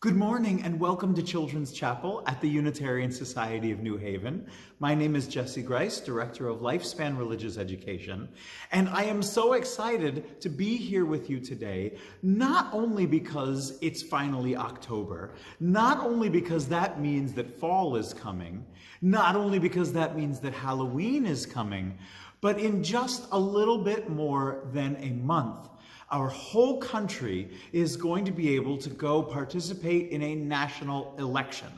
Good morning and welcome to Children's Chapel at the Unitarian Society of New Haven. My name is Jesse Greist, Director of Lifespan Religious Education, and I am so excited to be here with you today, not only because it's finally October, not only because that means that fall is coming, not only because that means that Halloween is coming, but in just a little bit more than a month, our whole country is going to be able to go participate in a national election.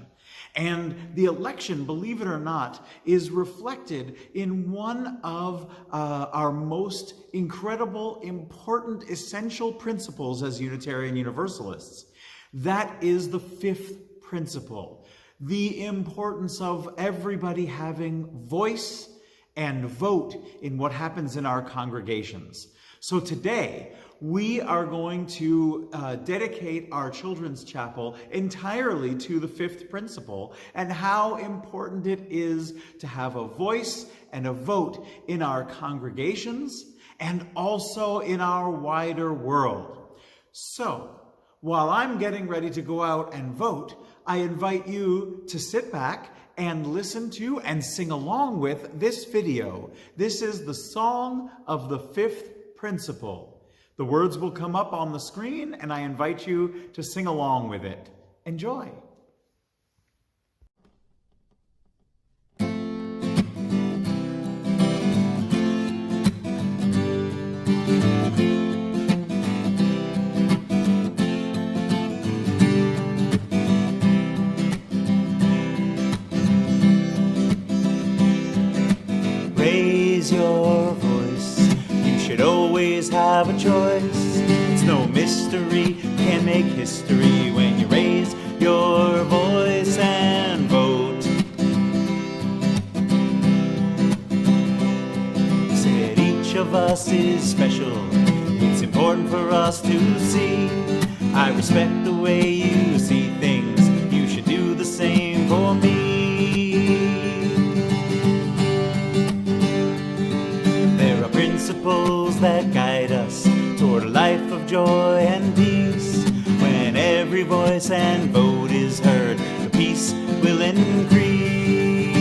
And the election, believe it or not, is reflected in one of our most incredible, important, essential principles as Unitarian Universalists. That is the fifth principle, the importance of everybody having voice and vote in what happens in our congregations. So today, we are going to dedicate our children's chapel entirely to the fifth principle and how important it is to have a voice and a vote in our congregations and also in our wider world. So, while I'm getting ready to go out and vote, I invite you to sit back and listen to and sing along with this video. This is the song of the fifth principle. The words will come up on the screen, and I invite you to sing along with it. Enjoy. Raise your voice. You should always have a choice. It's no mystery, can make history when you raise your voice and vote. Said each of us is special. It's important for us to see. I respect the way you see things. You should do the same for me. Principles that guide us toward a life of joy and peace. When every voice and vote is heard, the peace will increase.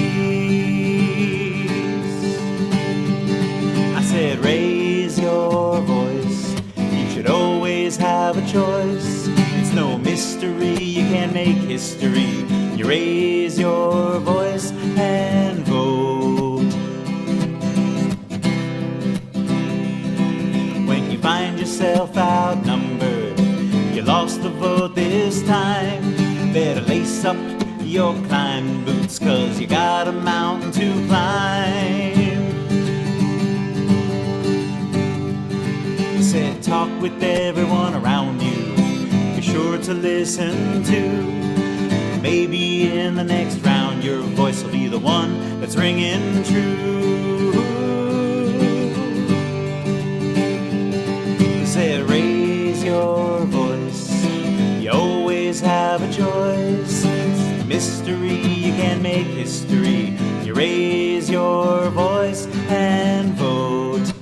I said, raise your voice. You should always have a choice. It's no mystery, you can make history. You raise your voice and vote. Find yourself outnumbered, you lost the vote this time. Better lace up your climbing boots, 'cause you got a mountain to climb. Said talk with everyone around you, be sure to listen to. Maybe in the next round your voice will be the one that's ringing true. Said raise your voice, you always have a choice. It's a mystery, you can make history. You raise your voice and vote.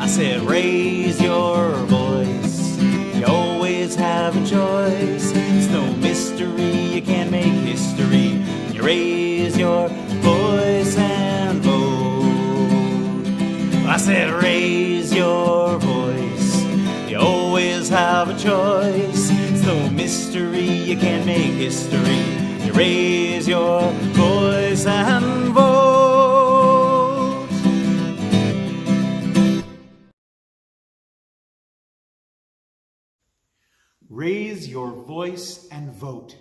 I said raise your voice, you always have a choice. It's no mystery, you can make history. You raise your voice and vote. I said raise your voice, you always have a choice. It's no mystery, you can't make history. You raise your voice and vote. Raise your voice and vote.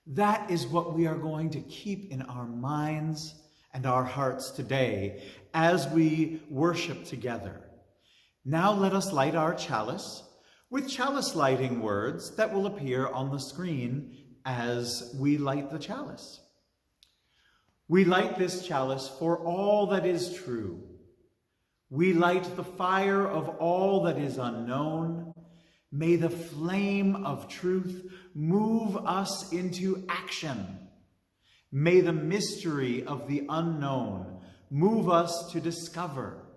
That is what we are going to keep in our minds and our hearts today as we worship together. Now let us light our chalice with chalice lighting words that will appear on the screen as we light the chalice. We light this chalice for all that is true. We light the fire of all that is unknown. May the flame of truth move us into action. May the mystery of the unknown move us to discover.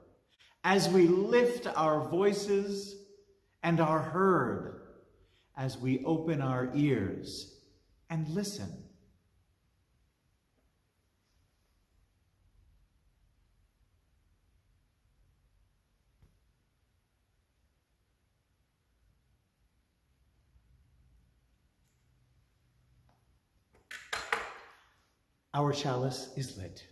As we lift our voices and are heard, as we open our ears and listen. Our chalice is lit.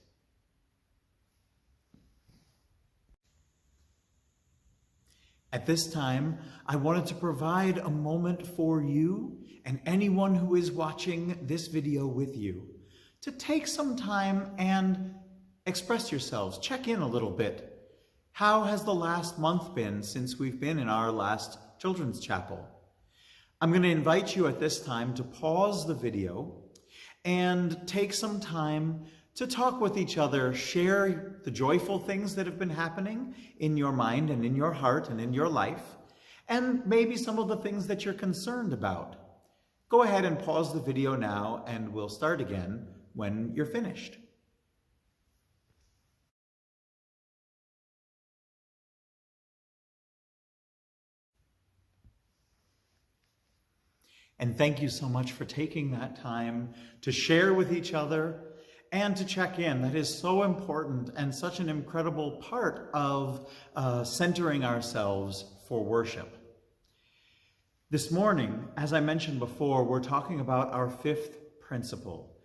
At this time, I wanted to provide a moment for you and anyone who is watching this video with you to take some time and express yourselves, check in a little bit. How has the last month been since we've been in our last children's chapel? I'm going to invite you at this time to pause the video and take some time to talk with each other, share the joyful things that have been happening in your mind and in your heart and in your life, and maybe some of the things that you're concerned about. Go ahead and pause the video now, and we'll start again when you're finished. And thank you so much for taking that time to share with each other and to check in. That is so important and such an incredible part of centering ourselves for worship. This morning, as I mentioned before, we're talking about our fifth principle,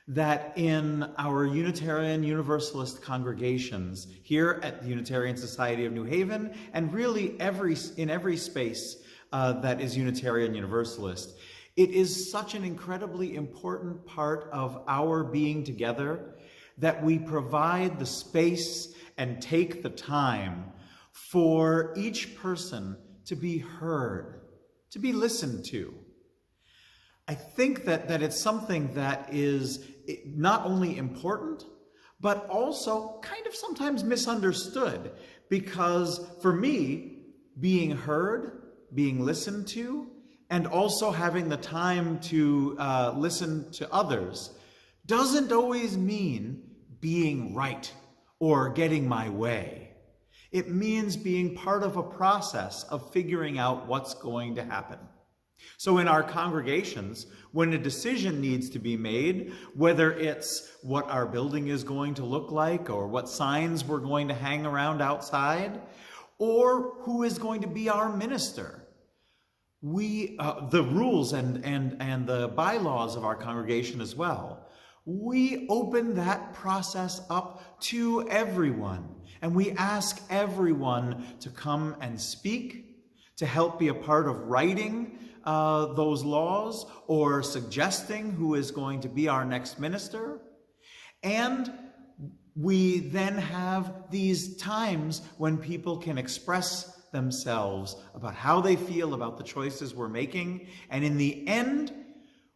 that in our Unitarian Universalist congregations here at the Unitarian Society of New Haven, and really in every space that is Unitarian Universalist, it is such an incredibly important part of our being together that we provide the space and take the time for each person to be heard, to be listened to. I think that it's something that is not only important, but also kind of sometimes misunderstood, because for me, being heard, being listened to, and also having the time to listen to others doesn't always mean being right or getting my way. It means being part of a process of figuring out what's going to happen. So in our congregations, when a decision needs to be made, whether it's what our building is going to look like, or what signs we're going to hang around outside, or who is going to be our minister, the rules and the bylaws of our congregation as well, we open that process up to everyone. And we ask everyone to come and speak, to help be a part of writing those laws or suggesting who is going to be our next minister. And we then have these times when people can express themselves about how they feel about the choices we're making. And in the end,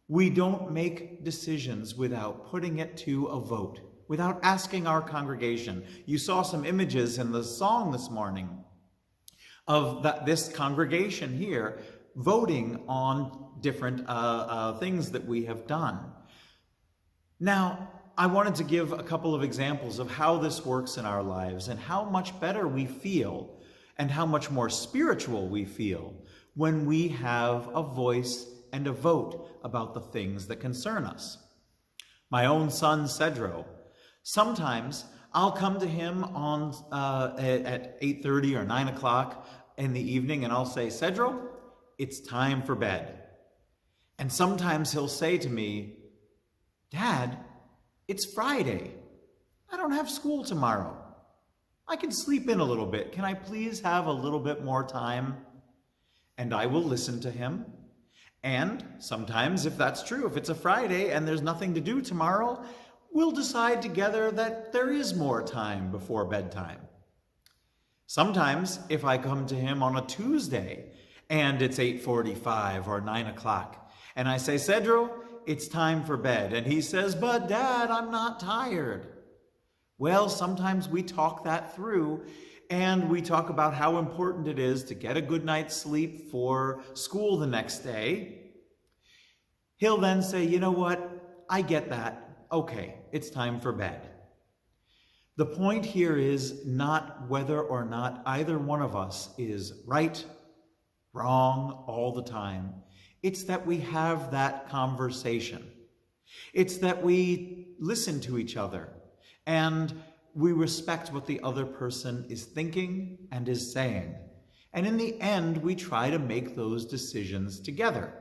we don't make decisions without putting it to a vote, without asking our congregation. You saw some images in the song this morning of this congregation here voting on different things that we have done. Now, I wanted to give a couple of examples of how this works in our lives and how much better we feel and how much more spiritual we feel when we have a voice and a vote about the things that concern us. My own son, Cedro, sometimes I'll come to him at 8:30 or 9 o'clock in the evening and I'll say, Cedro, it's time for bed. And sometimes he'll say to me, Dad, it's Friday. I don't have school tomorrow. I can sleep in a little bit. Can I please have a little bit more time? And I will listen to him. And sometimes, if that's true, if it's a Friday and there's nothing to do tomorrow, we'll decide together that there is more time before bedtime. Sometimes, if I come to him on a Tuesday and it's 8:45 or 9 o'clock, and I say, Cedro, it's time for bed. And he says, but Dad, I'm not tired. Well, sometimes we talk that through, and we talk about how important it is to get a good night's sleep for school the next day. He'll then say, you know what? I get that. Okay, it's time for bed. The point here is not whether or not either one of us is right, wrong all the time. It's that we have that conversation. It's that we listen to each other and we respect what the other person is thinking and is saying. And in the end, we try to make those decisions together.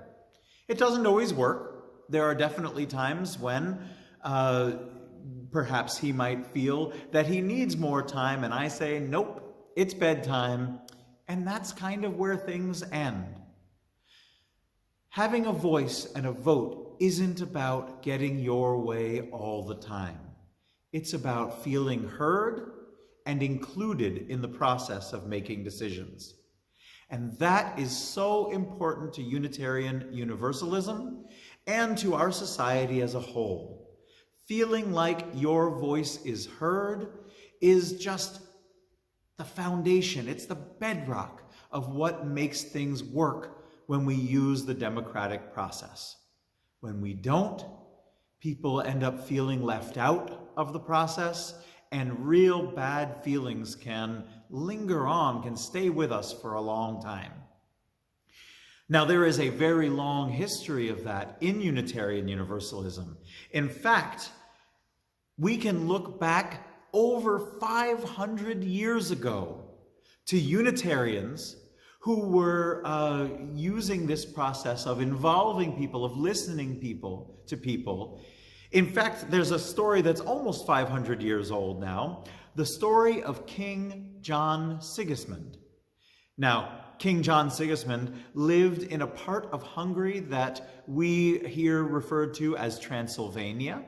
It doesn't always work. There are definitely times when perhaps he might feel that he needs more time, and I say, nope, it's bedtime. And that's kind of where things end. Having a voice and a vote isn't about getting your way all the time. It's about feeling heard and included in the process of making decisions. And that is so important to Unitarian Universalism and to our society as a whole. Feeling like your voice is heard is just the foundation. It's the bedrock of what makes things work when we use the democratic process. When we don't, people end up feeling left out of the process, and real bad feelings can linger on, can stay with us for a long time. Now, there is a very long history of that in Unitarian Universalism. In fact, we can look back over 500 years ago to Unitarians who were using this process of involving people, of listening to people. In fact, there's a story that's almost 500 years old now, the story of King John Sigismund. Now, King John Sigismund lived in a part of Hungary that we here referred to as Transylvania.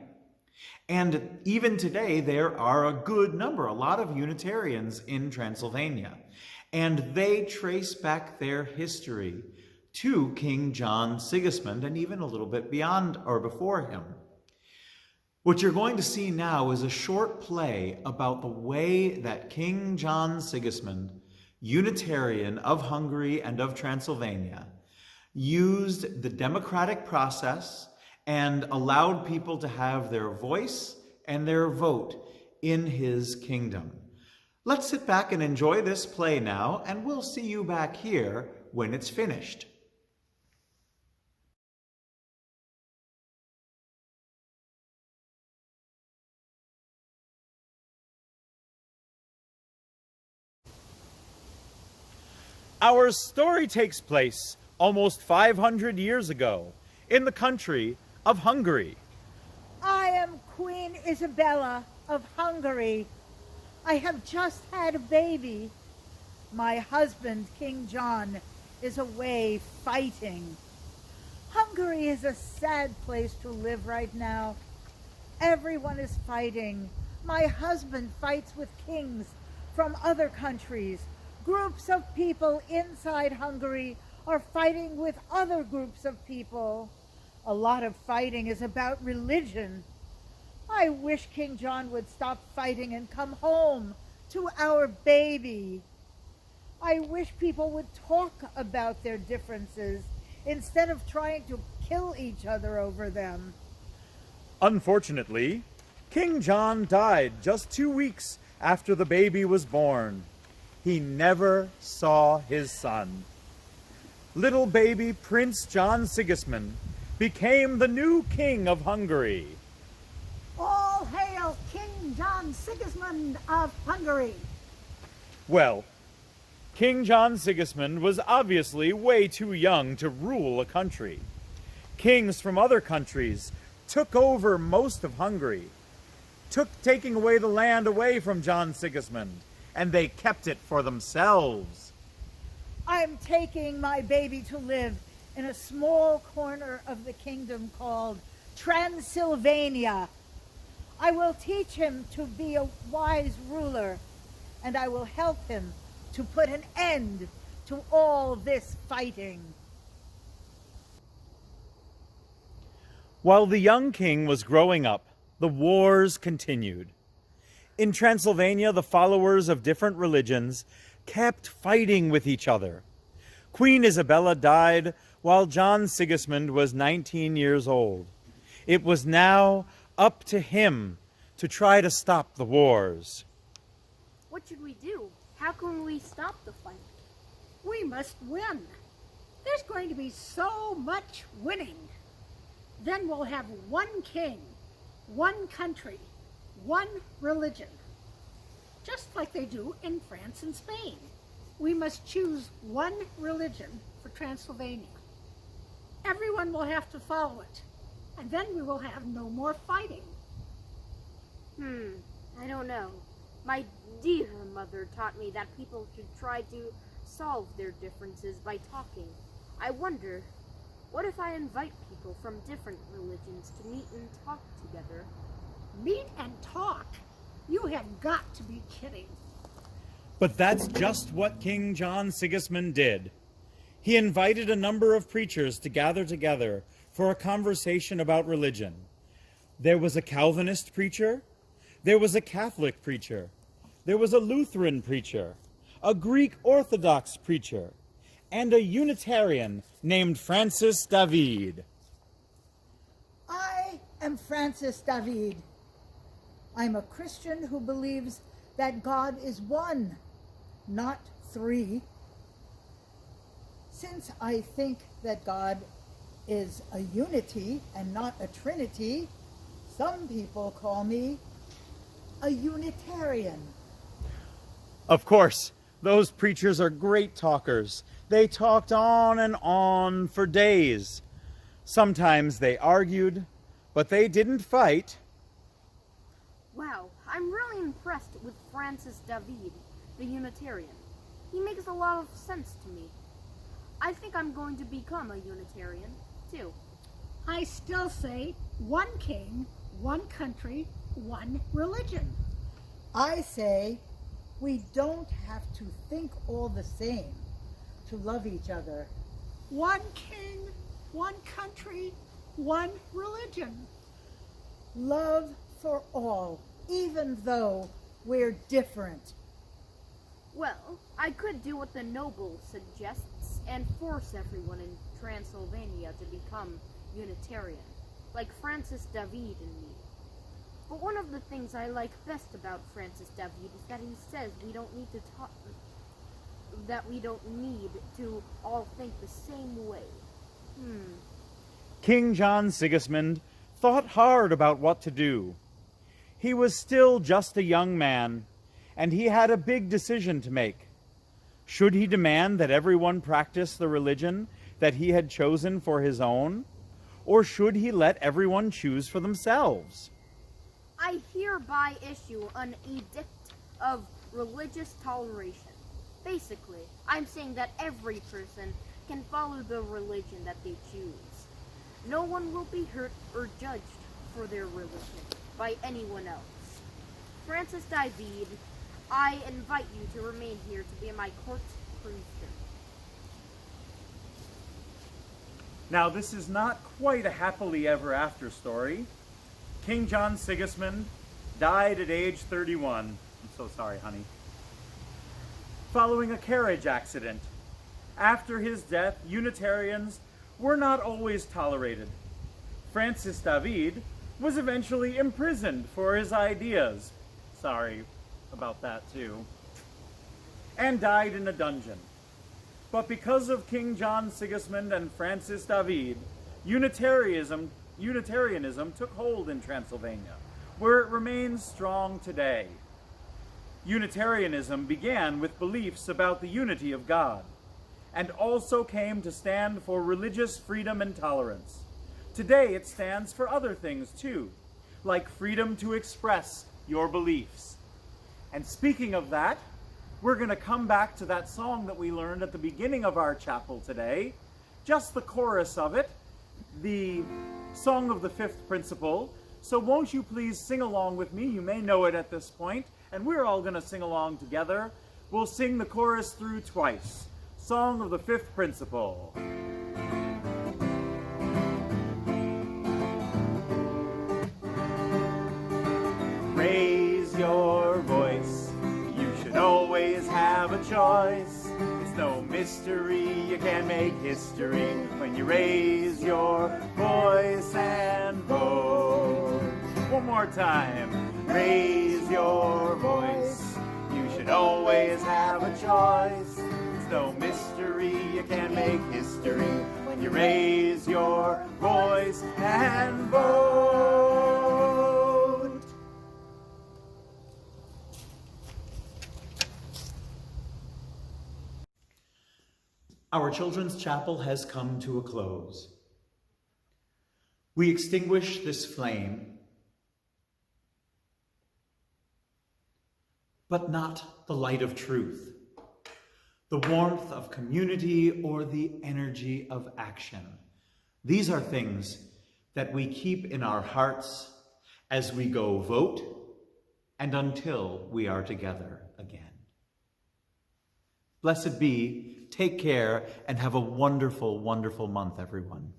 And even today, there are a good number, a lot of Unitarians in Transylvania. And they trace back their history to King John Sigismund and even a little bit beyond or before him. What you're going to see now is a short play about the way that King John Sigismund, Unitarian of Hungary and of Transylvania, used the democratic process and allowed people to have their voice and their vote in his kingdom. Let's sit back and enjoy this play now, and we'll see you back here when it's finished. Our story takes place almost 500 years ago in the country of Hungary. I am Queen Isabella of Hungary. I have just had a baby. My husband, King John, is away fighting. Hungary is a sad place to live right now. Everyone is fighting. My husband fights with kings from other countries. Groups of people inside Hungary are fighting with other groups of people. A lot of fighting is about religion. I wish King John would stop fighting and come home to our baby. I wish people would talk about their differences instead of trying to kill each other over them. Unfortunately, King John died just 2 weeks after the baby was born. He never saw his son. Little baby Prince John Sigismund became the new king of Hungary. All hail King John Sigismund of Hungary! Well, King John Sigismund was obviously way too young to rule a country. Kings from other countries took over most of Hungary, taking away the land away from John Sigismund, and they kept it for themselves. I'm taking my baby to live in a small corner of the kingdom called Transylvania. I will teach him to be a wise ruler, and I will help him to put an end to all this fighting. While the young king was growing up, the wars continued. In Transylvania, the followers of different religions kept fighting with each other. Queen Isabella died while John Sigismund was 19 years old. It was now up to him to try to stop the wars. What should we do? How can we stop the fight? We must win. There's going to be so much winning. Then we'll have one king, one country, one religion. Just like they do in France and Spain. We must choose one religion for Transylvania. Everyone will have to follow it, and then we will have no more fighting. I don't know. My dear mother taught me that people should try to solve their differences by talking. I wonder, what if I invite people from different religions to meet and talk together? Meet and talk? You have got to be kidding. But that's just what King John Sigismund did. He invited a number of preachers to gather together for a conversation about religion. There was a Calvinist preacher, there was a Catholic preacher, there was a Lutheran preacher, a Greek Orthodox preacher, and a Unitarian named Francis David. I am Francis David. I'm a Christian who believes that God is one, not three. Since I think that God is a unity and not a trinity, some people call me a Unitarian. Of course, those preachers are great talkers. They talked on and on for days. Sometimes they argued, but they didn't fight. Wow, I'm really impressed with Francis David, the Unitarian. He makes a lot of sense to me. I think I'm going to become a Unitarian, too. I still say one king, one country, one religion. I say we don't have to think all the same to love each other. One king, one country, one religion. Love for all, even though we're different. Well, I could do what the noble suggests and force everyone in Transylvania to become Unitarian, like Francis David and me. But one of the things I like best about Francis David is that he says we don't need to all think the same way. King John Sigismund thought hard about what to do. He was still just a young man, and he had a big decision to make. Should he demand that everyone practice the religion that he had chosen for his own, or should he let everyone choose for themselves? I hereby issue an edict of religious toleration. Basically, I'm saying that every person can follow the religion that they choose. No one will be hurt or judged for their religion by anyone else. Francis David, I invite you to remain here to be my court priester. Now, this is not quite a happily ever after story. King John Sigismund died at age 31. I'm so sorry, honey. Following a carriage accident. After his death, Unitarians were not always tolerated. Francis David was eventually imprisoned for his ideas. Sorry about that too. And died in a dungeon. But because of King John Sigismund and Francis David, Unitarianism took hold in Transylvania, where it remains strong today. Unitarianism began with beliefs about the unity of God, and also came to stand for religious freedom and tolerance. Today it stands for other things too, like freedom to express your beliefs. And speaking of that, we're going to come back to that song that we learned at the beginning of our chapel today, just the chorus of it, the song of the fifth principle. So won't you please sing along with me? You may know it at this point, and we're all going to sing along together. We'll sing the chorus through twice. Song of the fifth principle. Raise your voice. You should always have a choice. It's no mystery, you can make history when you raise your voice and vote. One more time. Raise your voice. You should always have a choice. It's no mystery, you can make history history when you raise your voice and vote. Our children's chapel has come to a close. We extinguish this flame, but not the light of truth, the warmth of community, or the energy of action. These are things that we keep in our hearts as we go vote and until we are together again. Blessed be, take care, and have a wonderful, wonderful month, everyone.